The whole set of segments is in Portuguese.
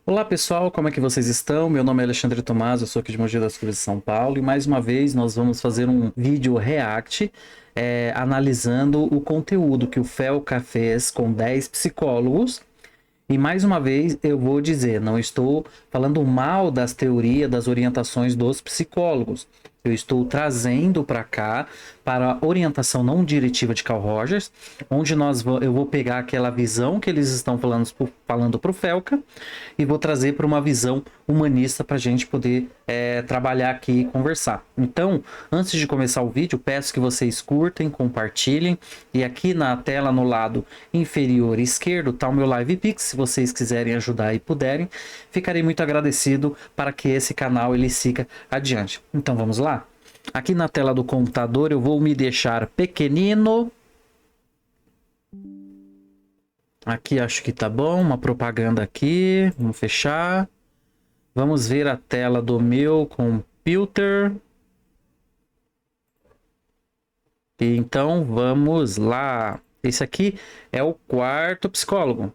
Olá pessoal, como é que vocês estão? Meu nome é Alexandre Tomás, eu sou aqui de Mogi das Cruzes, São Paulo, e mais uma vez nós vamos fazer um vídeo react analisando o conteúdo que o Felca fez com 10 psicólogos. E mais uma vez eu vou dizer, não estou falando mal das teorias, das orientações dos psicólogos. Eu estou trazendo para cá, para a orientação não diretiva de Carl Rogers, onde eu vou pegar aquela visão que eles estão falando para o Felca e vou trazer para uma visão humanista para a gente poder trabalhar aqui e conversar. Então, antes de começar o vídeo, peço que vocês curtem, compartilhem, e aqui na tela no lado inferior esquerdo está o meu Live Pix. Se vocês quiserem ajudar e puderem, ficarei muito agradecido para que esse canal ele siga adiante. Então vamos lá? Aqui na tela do computador eu vou me deixar pequenino. Aqui acho que tá bom, uma propaganda aqui, vamos fechar. Vamos ver a tela do meu computer. Então vamos lá. Esse aqui é o quarto psicólogo.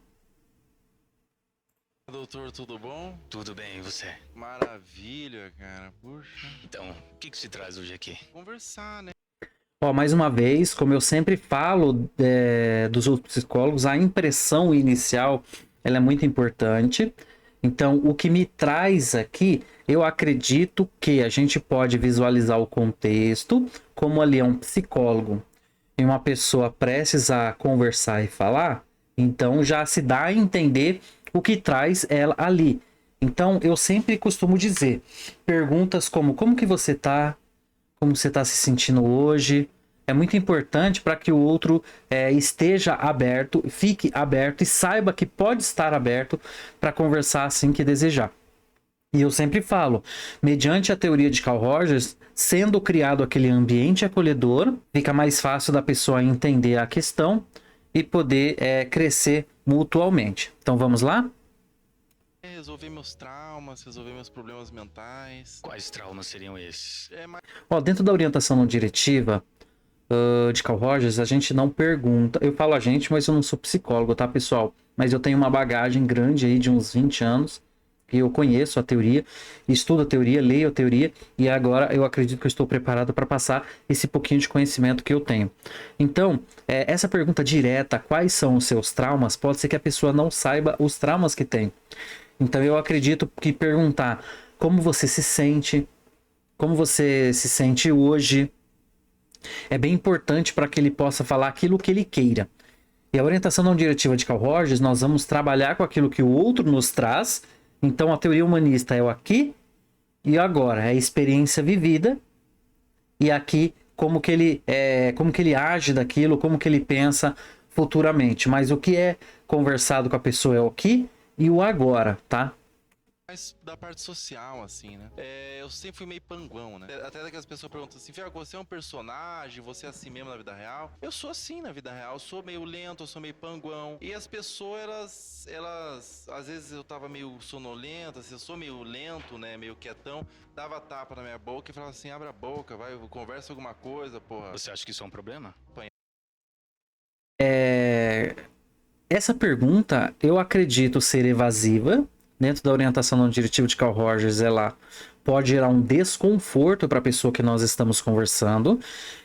Doutor, tudo bom? Tudo bem, e você? Maravilha, cara. Puxa. Então, o que se traz hoje aqui? Conversar, né? Ó, mais uma vez, como eu sempre falo dos outros psicólogos, a impressão inicial ela é muito importante. Então, o que me traz aqui, eu acredito que a gente pode visualizar o contexto, como ali é um psicólogo e uma pessoa prestes a conversar e falar, então já se dá a entender o que traz ela ali. Então, eu sempre costumo dizer, perguntas como que você tá? Como você está se sentindo hoje? É muito importante para que o outro esteja aberto, fique aberto e saiba que pode estar aberto para conversar assim que desejar. E eu sempre falo, mediante a teoria de Carl Rogers, sendo criado aquele ambiente acolhedor, fica mais fácil da pessoa entender a questão e poder crescer mutualmente. Então vamos lá? Resolver meus traumas, resolver meus problemas mentais. Quais traumas seriam esses? Ó, dentro da orientação não diretiva de Carl Rogers, a gente não pergunta. Eu falo a gente, mas eu não sou psicólogo, tá, pessoal? Mas eu tenho uma bagagem grande aí de uns 20 anos. Que eu conheço a teoria, estudo a teoria, leio a teoria e agora eu acredito que eu estou preparado para passar esse pouquinho de conhecimento que eu tenho. Então, essa pergunta direta, quais são os seus traumas, pode ser que a pessoa não saiba os traumas que tem. Então, eu acredito que perguntar como você se sente hoje, é bem importante para que ele possa falar aquilo que ele queira. E a orientação não diretiva de Carl Rogers, nós vamos trabalhar com aquilo que o outro nos traz. Então, a teoria humanista é o aqui e agora, é a experiência vivida. E aqui, como que ele age daquilo, como que ele pensa futuramente. Mas o que é conversado com a pessoa é o aqui e o agora, tá? Mais da parte social, assim, né? Eu sempre fui meio panguão, né? Até daquelas pessoas perguntam assim, Fiago, você é um personagem, você é assim mesmo na vida real? Eu sou assim na vida real, eu sou meio lento, eu sou meio panguão. E as pessoas, elas às vezes eu tava meio sonolento, assim, eu sou meio lento, né? Meio quietão, dava tapa na minha boca e falava assim, abre a boca, vai, conversa alguma coisa, porra. Você acha que isso é um problema? Essa pergunta, eu acredito ser evasiva. Dentro da orientação não diretiva de Carl Rogers, ela pode gerar um desconforto para a pessoa que nós estamos conversando.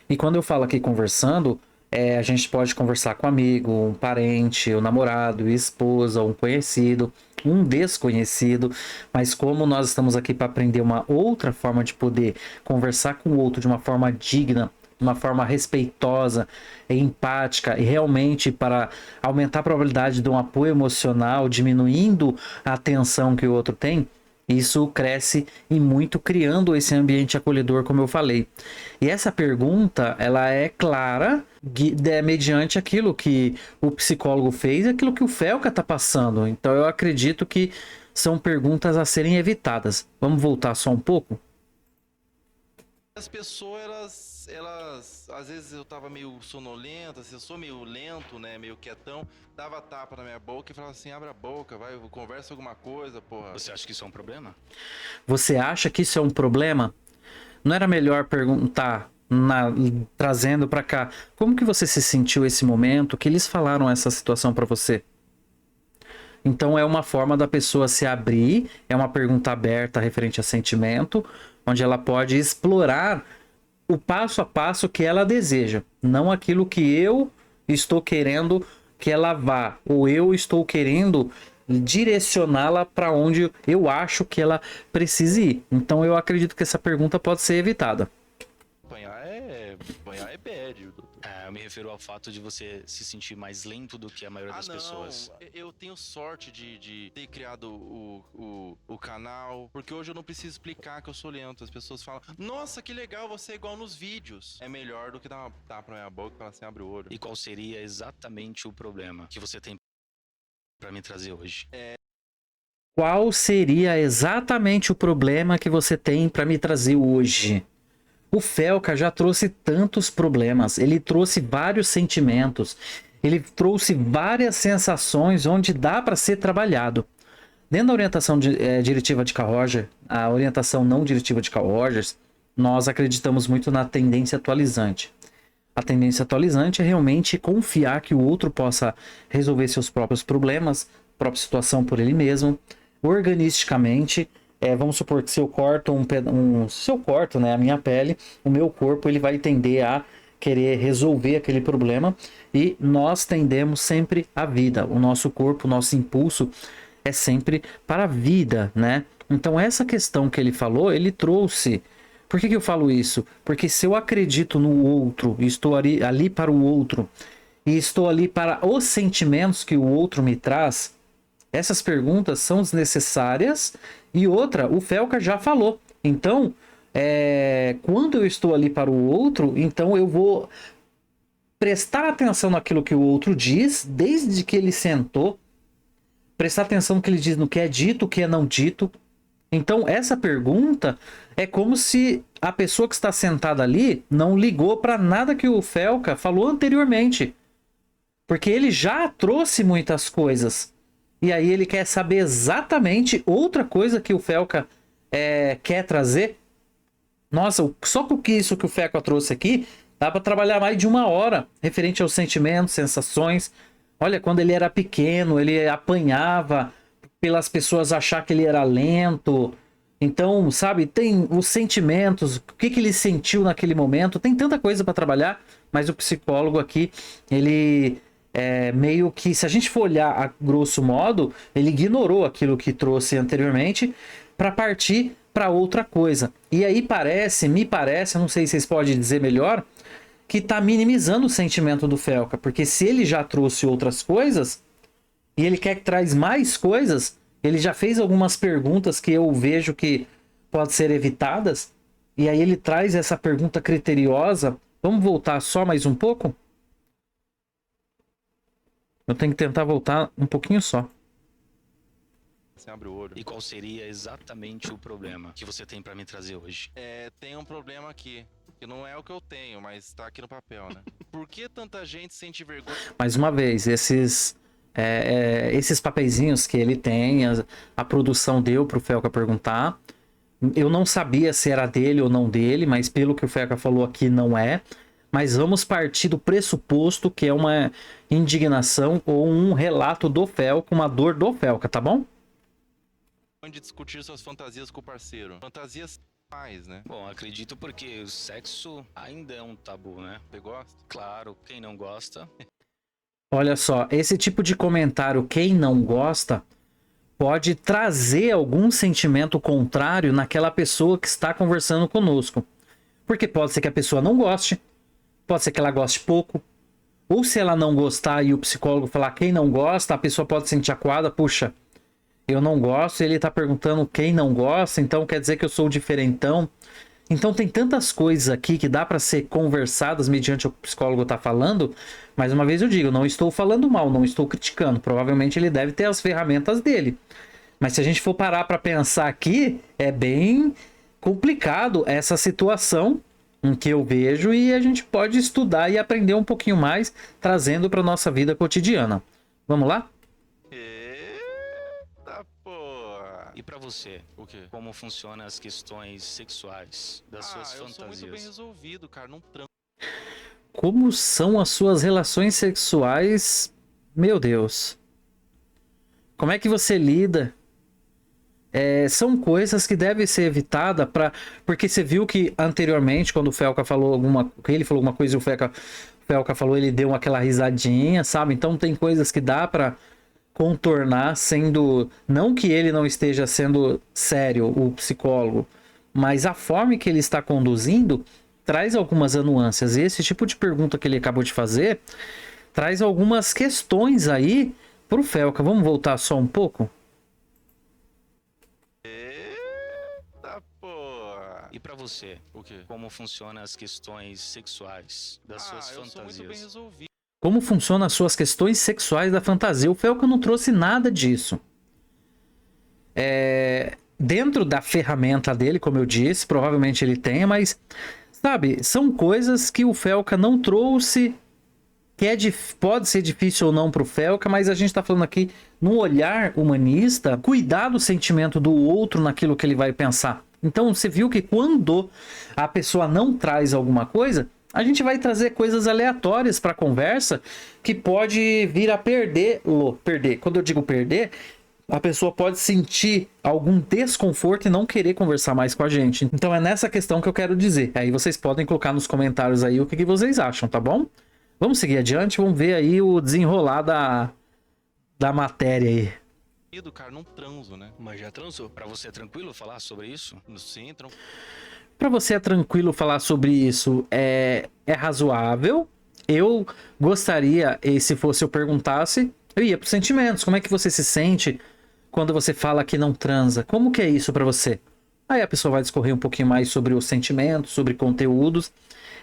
E quando eu falo aqui conversando, a gente pode conversar com um amigo, um parente, um namorado, esposa, um conhecido, um desconhecido. Mas como nós estamos aqui para aprender uma outra forma de poder conversar com o outro de uma forma digna, uma forma respeitosa, empática e realmente para aumentar a probabilidade de um apoio emocional, diminuindo a tensão que o outro tem, isso cresce e muito criando esse ambiente acolhedor, como eu falei. E essa pergunta, ela é clara, mediante aquilo que o psicólogo fez e aquilo que o Felca está passando. Então eu acredito que são perguntas a serem evitadas. Vamos voltar só um pouco? As pessoas, elas às vezes eu tava meio sonolento, assim, eu sou meio lento, né, meio quietão, dava tapa na minha boca e falava assim, abre a boca, vai, conversa alguma coisa, porra. Você acha que isso é um problema? Você acha que isso é um problema? Não era melhor perguntar, trazendo para cá, como que você se sentiu esse momento, que eles falaram essa situação para você? Então é uma forma da pessoa se abrir, é uma pergunta aberta referente a sentimento, onde ela pode explorar o passo a passo que ela deseja, não aquilo que eu estou querendo que ela vá, ou eu estou querendo direcioná-la para onde eu acho que ela precise ir. Então eu acredito que essa pergunta pode ser evitada. Apanhar é bad, doutor. Eu me refiro ao fato de você se sentir mais lento do que a maioria das pessoas. Eu tenho sorte de ter criado o canal, porque hoje eu não preciso explicar que eu sou lento. As pessoas falam, nossa, que legal, você é igual nos vídeos. É melhor do que dar uma tapa na minha boca e falar assim, abre o olho. E qual seria exatamente o problema que você tem pra me trazer hoje? Qual seria exatamente o problema que você tem para me trazer hoje? O Felca já trouxe tantos problemas, ele trouxe vários sentimentos, ele trouxe várias sensações onde dá para ser trabalhado. Dentro da orientação diretiva de Carl Rogers, a orientação não diretiva de Carl Rogers, nós acreditamos muito na tendência atualizante. A tendência atualizante é realmente confiar que o outro possa resolver seus próprios problemas, própria situação por ele mesmo, organisticamente. Vamos supor que se eu corto se eu corto, né, a minha pele, o meu corpo ele vai tender a querer resolver aquele problema, e nós tendemos sempre à vida. O nosso corpo, o nosso impulso é sempre para a vida, né? Então essa questão que ele falou, ele trouxe. Por que eu falo isso? Porque se eu acredito no outro, estou ali para o outro, e estou ali para os sentimentos que o outro me traz, essas perguntas são desnecessárias. E outra, o Felca já falou. Então, quando eu estou ali para o outro, então eu vou prestar atenção naquilo que o outro diz, desde que ele sentou, prestar atenção no que ele diz, no que é dito, o que é não dito. Então, essa pergunta é como se a pessoa que está sentada ali não ligou para nada que o Felca falou anteriormente. Porque ele já trouxe muitas coisas. E aí ele quer saber exatamente outra coisa que o Felca quer trazer. Nossa, só com isso que o Felca trouxe aqui, dá para trabalhar mais de 1 hora, referente aos sentimentos, sensações. Olha, quando ele era pequeno, ele apanhava pelas pessoas achar que ele era lento. Então, sabe, tem os sentimentos, o que ele sentiu naquele momento. Tem tanta coisa para trabalhar, mas o psicólogo aqui, ele... meio que, se a gente for olhar a grosso modo, ele ignorou aquilo que trouxe anteriormente para partir para outra coisa. E aí me parece, eu não sei se vocês podem dizer melhor, que está minimizando o sentimento do Felca, porque se ele já trouxe outras coisas e ele quer que traz mais coisas, ele já fez algumas perguntas que eu vejo que podem ser evitadas, e aí ele traz essa pergunta criteriosa. Vamos voltar só mais um pouco? Eu tenho que tentar voltar um pouquinho só. Você abre o olho. E qual seria exatamente o problema que você tem pra me trazer hoje? Tem um problema aqui, que não é o que eu tenho, mas tá aqui no papel, né? Por que tanta gente sente vergonha? Mais uma vez, esses papeizinhos que ele tem, a produção deu pro Felca perguntar. Eu não sabia se era dele ou não dele, mas pelo que o Felca falou aqui, não é. Mas vamos partir do pressuposto que é uma indignação ou um relato do Felca, uma dor do Felca, tá bom? De discutir suas fantasias com o parceiro. Fantasias mais, né? Bom, acredito porque o sexo ainda é um tabu, né? Você gosta? Claro, quem não gosta... Olha só, esse tipo de comentário, quem não gosta, pode trazer algum sentimento contrário naquela pessoa que está conversando conosco. Porque pode ser que a pessoa não goste, pode ser que ela goste pouco, ou se ela não gostar e o psicólogo falar quem não gosta, a pessoa pode se sentir acuada, puxa, eu não gosto, e ele está perguntando quem não gosta, então quer dizer que eu sou o diferentão. Então tem tantas coisas aqui que dá para ser conversadas mediante o que o psicólogo está falando. Mais uma vez eu digo, não estou falando mal, não estou criticando. Provavelmente ele deve ter as ferramentas dele. Mas se a gente for parar para pensar aqui, é bem complicado essa situação em que eu vejo, e a gente pode estudar e aprender um pouquinho mais, trazendo para nossa vida cotidiana. Vamos lá? Eita porra! E pra você, O quê? como funcionam as questões sexuais das suas Eu sou muito bem fantasias? resolvido, cara. Não tranco. Como são as suas relações sexuais? Meu Deus. Como é que você lida? São coisas que devem ser evitadas porque você viu que anteriormente, quando o Felca falou ele falou alguma coisa e o Felca falou, ele deu aquela risadinha, sabe? Então tem coisas que dá pra contornar sendo... Não que ele não esteja sendo sério, o psicólogo, mas a forma que ele está conduzindo traz algumas nuances. E esse tipo de pergunta que ele acabou de fazer traz algumas questões aí pro Felca. Vamos voltar só um pouco? Eita, porra. E pra você, O quê? como funcionam as questões sexuais das suas Eu sou muito bem fantasias? resolvido. Como funcionam as suas questões sexuais da fantasia? O Felca não trouxe nada disso. Dentro da ferramenta dele, como eu disse, provavelmente ele tenha, mas, sabe, são coisas que o Felca não trouxe, que pode ser difícil ou não pro Felca, mas a gente tá falando aqui no olhar humanista, cuidar do sentimento do outro naquilo que ele vai pensar. Então, você viu que quando a pessoa não traz alguma coisa, a gente vai trazer coisas aleatórias para a conversa que pode vir a perder. Quando eu digo perder, a pessoa pode sentir algum desconforto e não querer conversar mais com a gente. Então é nessa questão que eu quero dizer. Aí vocês podem colocar nos comentários aí o que vocês acham, tá bom? Vamos seguir adiante, vamos ver aí o desenrolar da matéria aí. Cara, não transo, né? Mas já transou? Pra você é tranquilo falar sobre isso? Sim, Pra você é tranquilo falar sobre isso? É razoável. Eu gostaria, e se fosse eu perguntasse, eu ia pros sentimentos. Como é que você se sente quando você fala que não transa? Como que é isso pra você? Aí a pessoa vai discorrer um pouquinho mais sobre os sentimentos, sobre conteúdos,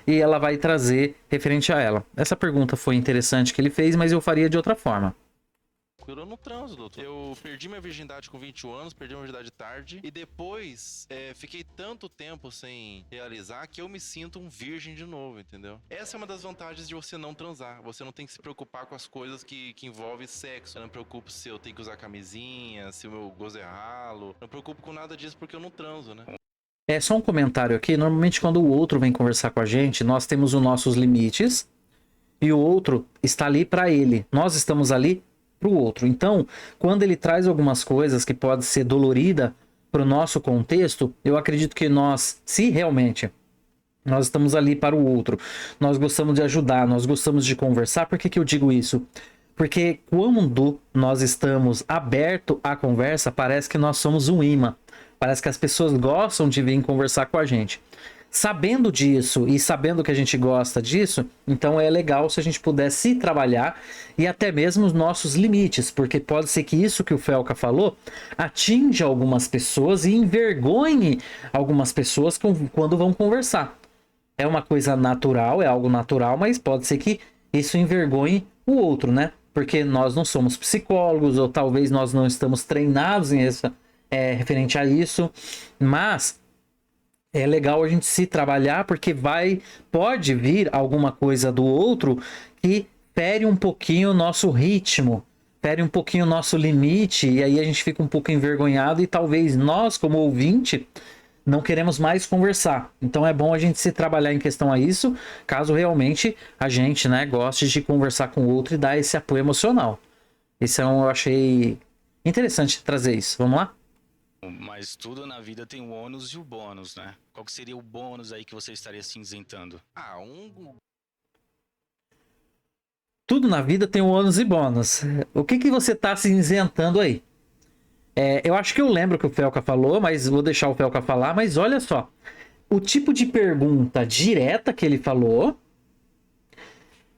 e ela vai trazer referente a ela. Essa pergunta foi interessante que ele fez, mas eu faria de outra forma. eu não transo, doutor. Eu perdi minha virgindade com 21 anos, perdi minha virgindade tarde. E depois, fiquei tanto tempo sem realizar que eu me sinto um virgem de novo, entendeu? Essa é uma das vantagens de você não transar. Você não tem que se preocupar com as coisas que envolvem sexo. Eu não me preocupo se eu tenho que usar camisinha, se o meu gozo é ralo. Não me preocupo com nada disso porque eu não transo, né? Só um comentário aqui. Normalmente quando o outro vem conversar com a gente, nós temos os nossos limites e o outro está ali para ele. Nós estamos ali para o outro. Então, quando ele traz algumas coisas que pode ser dolorida para o nosso contexto, eu acredito que nós, se realmente nós estamos ali para o outro, nós gostamos de ajudar, nós gostamos de conversar. Por que eu digo isso? Porque quando nós estamos abertos à conversa, parece que nós somos um imã. Parece que as pessoas gostam de vir conversar com a gente. Sabendo disso e sabendo que a gente gosta disso, então é legal se a gente pudesse trabalhar e até mesmo os nossos limites, porque pode ser que isso que o Felca falou atinja algumas pessoas e envergonhe algumas pessoas quando vão conversar. É uma coisa natural, é algo natural, mas pode ser que isso envergonhe o outro, né? Porque nós não somos psicólogos ou talvez nós não estamos treinados referente a isso, mas é legal a gente se trabalhar porque pode vir alguma coisa do outro que fere um pouquinho o nosso ritmo, fere um pouquinho o nosso limite, e aí a gente fica um pouco envergonhado e talvez nós, como ouvinte, não queremos mais conversar. Então é bom a gente se trabalhar em questão a isso, caso realmente a gente, né, goste de conversar com o outro e dar esse apoio emocional. Eu achei interessante trazer isso. Vamos lá? Mas tudo na vida tem o ônus e o bônus, né? Qual que seria o bônus aí que você estaria cinzentando? Tudo na vida tem um ônus e bônus. O que você está cinzentando aí? Eu acho que eu lembro que o Felca falou, mas vou deixar o Felca falar. Mas olha só, o tipo de pergunta direta que ele falou,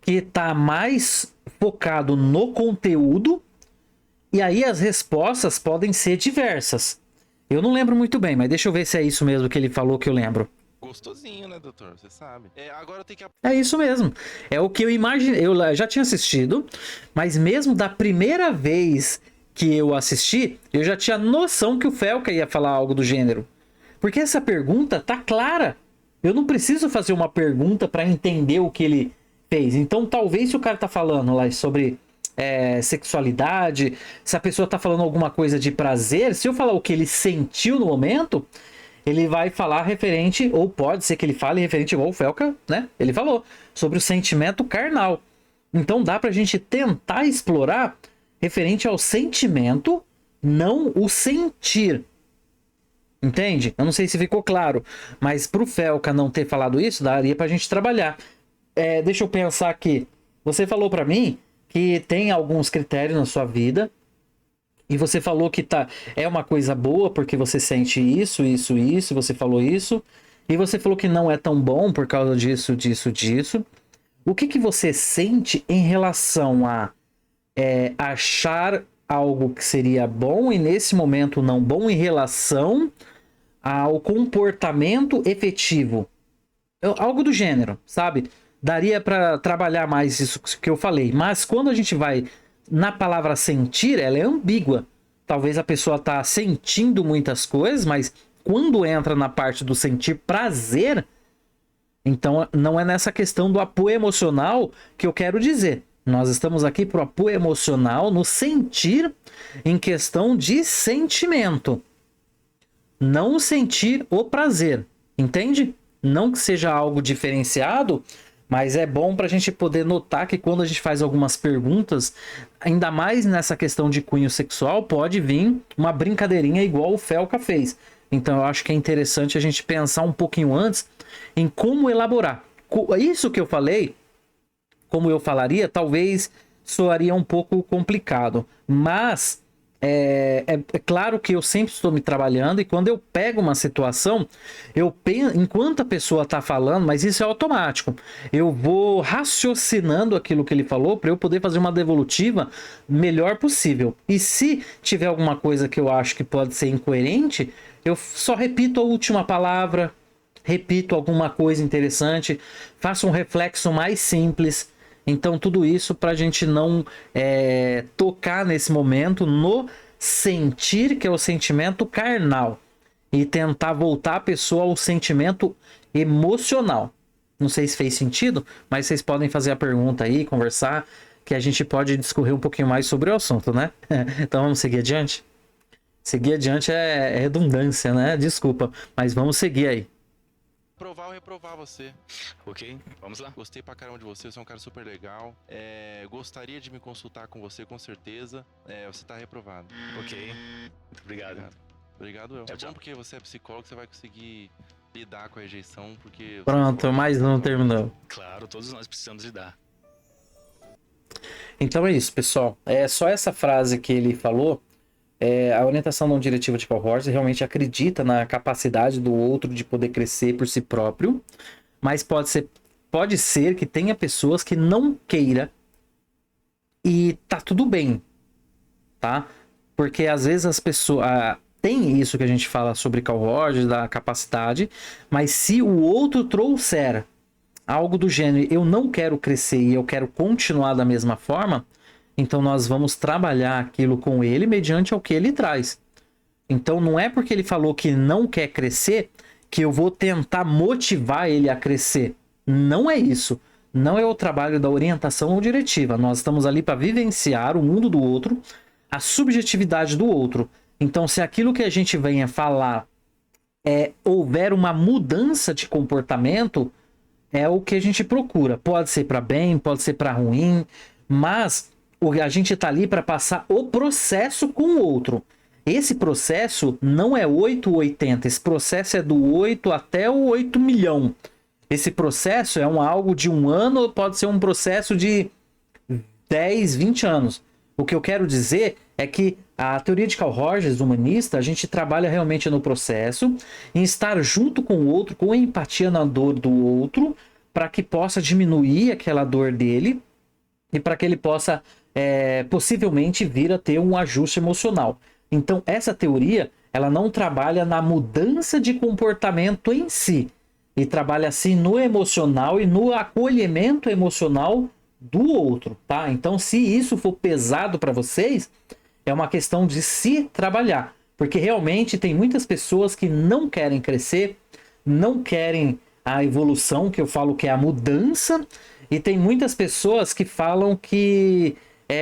que está mais focado no conteúdo, e aí as respostas podem ser diversas. Eu não lembro muito bem, mas deixa eu ver se é isso mesmo que ele falou que eu lembro. Gostosinho, né, doutor? Você sabe. Agora eu tenho que... É isso mesmo. É o que eu imaginei. Eu já tinha assistido, mas mesmo da primeira vez que eu assisti, eu já tinha noção que o Felca ia falar algo do gênero. Porque essa pergunta tá clara. Eu não preciso fazer uma pergunta para entender o que ele fez. Então, talvez se o cara tá falando lá sobre sexualidade, se a pessoa tá falando alguma coisa de prazer, se eu falar o que ele sentiu no momento, ele vai falar referente, ou pode ser que ele fale referente igual o Felca, né? Ele falou sobre o sentimento carnal. Então dá pra gente tentar explorar referente ao sentimento, não o sentir. Entende? Eu não sei se ficou claro, mas pro Felca não ter falado isso, daria pra gente trabalhar. Deixa eu pensar aqui. Você falou pra mim que tem alguns critérios na sua vida e você falou que é uma coisa boa porque você sente isso, você falou isso, e você falou que não é tão bom por causa disso. O que você sente em relação a achar algo que seria bom e nesse momento não bom em relação ao comportamento efetivo? Algo do gênero, sabe? Daria para trabalhar mais isso que eu falei, mas quando a gente vai na palavra sentir, ela é ambígua. Talvez a pessoa tá sentindo muitas coisas, mas quando entra na parte do sentir prazer, então não é nessa questão do apoio emocional que eu quero dizer. Nós estamos aqui para o apoio emocional no sentir em questão de sentimento. Não sentir o prazer, entende? Não que seja algo diferenciado, mas é bom para a gente poder notar que quando a gente faz algumas perguntas, ainda mais nessa questão de cunho sexual, pode vir uma brincadeirinha igual o Felca fez. Então eu acho que é interessante a gente pensar um pouquinho antes em como elaborar. Isso que eu falei, como eu falaria, talvez soaria um pouco complicado, mas é claro que eu sempre estou me trabalhando e quando eu pego uma situação, eu penso, enquanto a pessoa está falando, mas isso é automático, eu vou raciocinando aquilo que ele falou para eu poder fazer uma devolutiva melhor possível. E se tiver alguma coisa que eu acho que pode ser incoerente, eu só repito a última palavra, repito alguma coisa interessante, faço um reflexo mais simples. Então, tudo isso para a gente não tocar nesse momento no sentir, que é o sentimento carnal, e tentar voltar a pessoa ao sentimento emocional. Não sei se fez sentido, mas vocês podem fazer a pergunta aí, conversar, que a gente pode discorrer um pouquinho mais sobre o assunto, né? Então, vamos seguir adiante? Seguir adiante é redundância, né? Desculpa, mas vamos seguir aí. Aprovar ou reprovar você. Ok, vamos lá. Gostei pra caramba de você é um cara super legal. Gostaria de me consultar com você, com certeza. Você tá reprovado. Ok, muito obrigado. Obrigado eu. Tchau, É tchau. bom porque você é psicólogo, você vai conseguir lidar com a rejeição, porque... Pronto, mais um terminou. Claro, todos nós precisamos lidar. Então é isso, pessoal. É só essa frase que ele falou. A orientação não diretiva de Carl Rogers realmente acredita na capacidade do outro de poder crescer por si próprio, mas pode ser que tenha pessoas que não queira e tá tudo bem, tá? Porque às vezes as pessoas... tem isso que a gente fala sobre Carl Rogers, da capacidade, mas se o outro trouxer algo do gênero, eu não quero crescer e eu quero continuar da mesma forma, então nós vamos trabalhar aquilo com ele mediante o que ele traz. Então não é porque ele falou que não quer crescer que eu vou tentar motivar ele a crescer. Não é isso. Não é o trabalho da orientação ou diretiva. Nós estamos ali para vivenciar o mundo do outro, a subjetividade do outro. Então se aquilo que a gente venha falar houver uma mudança de comportamento, é o que a gente procura. Pode ser para bem, pode ser para ruim, mas a gente está ali para passar o processo com o outro. Esse processo não é 8 ou 80, esse processo é do 8 até o 8 milhão. Esse processo é algo de 1 ano, pode ser um processo de 10, 20 anos. O que eu quero dizer é que a teoria de Carl Rogers, humanista, a gente trabalha realmente no processo, em estar junto com o outro, com empatia na dor do outro, para que possa diminuir aquela dor dele e para que ele possa possivelmente vir a ter um ajuste emocional. Então essa teoria, ela não trabalha na mudança de comportamento em si, e trabalha assim no emocional e no acolhimento emocional do outro, tá? Então se isso for pesado para vocês, é uma questão de se trabalhar, porque realmente tem muitas pessoas que não querem crescer, não querem a evolução, que eu falo que é a mudança, e tem muitas pessoas que falam que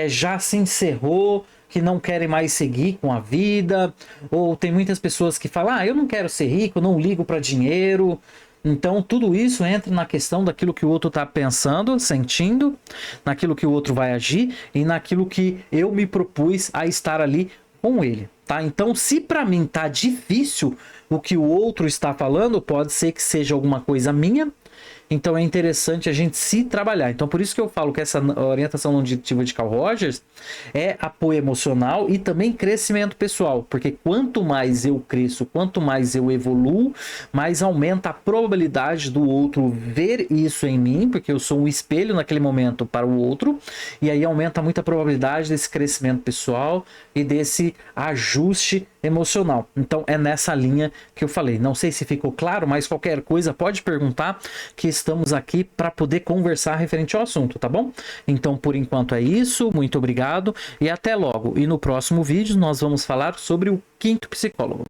já se encerrou, que não querem mais seguir com a vida, ou tem muitas pessoas que falam, eu não quero ser rico, não ligo para dinheiro, Então, tudo isso entra na questão daquilo que o outro está pensando, sentindo, naquilo que o outro vai agir e naquilo que eu me propus a estar ali com ele, tá? Então, se para mim tá difícil o que o outro está falando, pode ser que seja alguma coisa minha. Então é interessante a gente se trabalhar. Então por isso que eu falo que essa orientação longínqua de Carl Rogers é apoio emocional e também crescimento pessoal. Porque quanto mais eu cresço, quanto mais eu evoluo, mais aumenta a probabilidade do outro ver isso em mim, porque eu sou um espelho naquele momento para o outro. E aí aumenta muito a probabilidade desse crescimento pessoal e desse ajuste emocional. Então é nessa linha que eu falei. Não sei se ficou claro, mas qualquer coisa pode perguntar, que estamos aqui para poder conversar referente ao assunto, tá bom? Então por enquanto é isso, muito obrigado e até logo. E no próximo vídeo nós vamos falar sobre o quinto psicólogo.